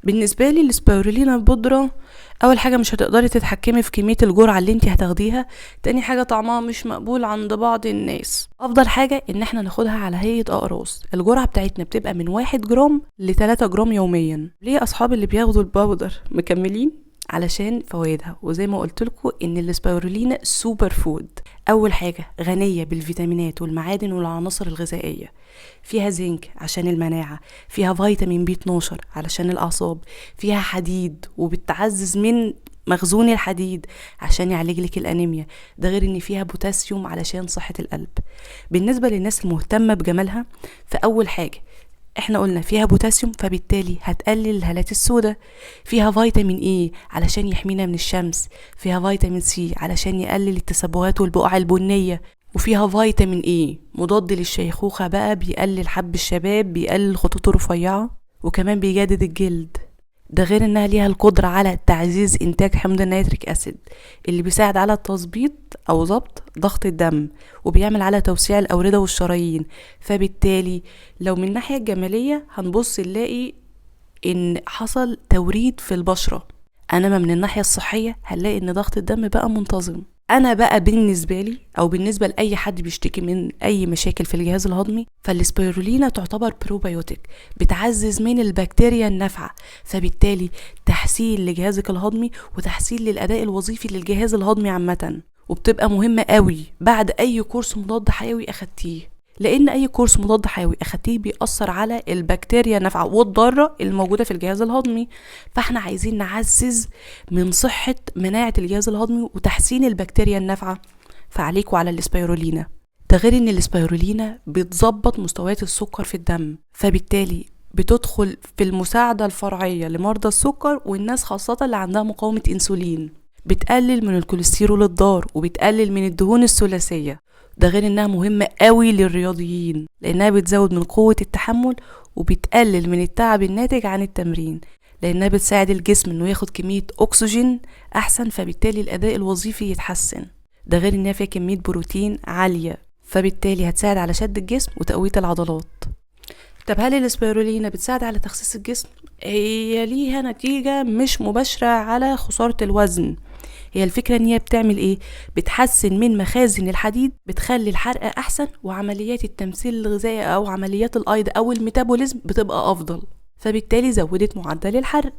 بالنسبه لي السبايرولينا البودره، اول حاجه مش هتقدري تتحكمي في كميه الجرعه اللي انت هتاخديها. تاني حاجه طعمها مش مقبول عند بعض الناس. افضل حاجه ان احنا ناخدها على هيئه اقراص. الجرعه بتاعتنا بتبقى من 1 جرام ل3 جرام يوميا. ليه اصحابي اللي بياخدوا البودر مكملين؟ علشان فوائدها، وزي ما قلت لكم ان السبايرولينا سوبر فود. اول حاجه غنيه بالفيتامينات والمعادن والعناصر الغذائيه. فيها زنك عشان المناعه، فيها فيتامين بي 12 علشان الاعصاب، فيها حديد وبتعزز من مخزون الحديد عشان يعالج لك الانيميا. ده غير ان فيها بوتاسيوم علشان صحه القلب. بالنسبه للناس المهتمه بجمالها، فاول حاجه احنا قلنا فيها بوتاسيوم، فبالتالي هتقلل الهالات السوداء. فيها فيتامين اي علشان يحمينا من الشمس. فيها فيتامين سي علشان يقلل التسبغات والبقع البنية. وفيها فيتامين اي مضاد للشيخوخة بقى، بيقلل حب الشباب، بيقلل الخطوط الرفيعة، وكمان بيجدد الجلد. ده غير انها ليها القدرة على تعزيز انتاج حمض النيتريك اسيد اللي بيساعد على تظبيط او ضبط ضغط الدم، وبيعمل على توسيع الاوردة والشرايين. فبالتالي لو من الناحية الجمالية هنبص نلاقي ان حصل توريد في البشرة، انما من الناحية الصحية هنلاقي ان ضغط الدم بقى منتظم. انا بقى بالنسبة لي او بالنسبة لاي حد بيشتكي من اي مشاكل في الجهاز الهضمي، فالسبيرولينا تعتبر بروبيوتيك، بتعزز من البكتيريا النافعة، فبالتالي تحسين لجهازك الهضمي وتحسين للاداء الوظيفي للجهاز الهضمي عامة. وبتبقى مهمة قوي بعد اي كورس مضاد حيوي اخدتيه، لان اي كورس مضاد حيوي اخدتيه بيأثر على البكتيريا النافعة والضارة الموجودة في الجهاز الهضمي. فاحنا عايزين نعزز من صحة مناعة الجهاز الهضمي وتحسين البكتيريا النافعة، فعليكوا على السبيرولينا. ده غير ان السبيرولينا بتظبط مستويات السكر في الدم، فبالتالي بتدخل في المساعدة الفرعية لمرضى السكر والناس خاصة اللي عندها مقاومة انسولين. بتقلل من الكوليسترول الضار وبتقلل من الدهون الثلاثية. ده غير انها مهمة قوي للرياضيين، لانها بتزود من قوة التحمل وبتقلل من التعب الناتج عن التمرين، لانها بتساعد الجسم انه ياخد كمية اكسجين احسن، فبالتالي الاداء الوظيفي يتحسن. ده غير انها فيها كمية بروتين عالية، فبالتالي هتساعد على شد الجسم وتقوية العضلات. طب هل السبيرولينا بتساعد على تخسيس الجسم؟ هي ليها نتيجة مش مباشرة على خسارة الوزن. هي الفكرة ان هي بتعمل ايه؟ بتحسن من مخازن الحديد، بتخلي الحرق احسن، وعمليات التمثيل الغذائي او عمليات الايض او الميتابوليزم بتبقى افضل، فبالتالي زودت معدل الحرق.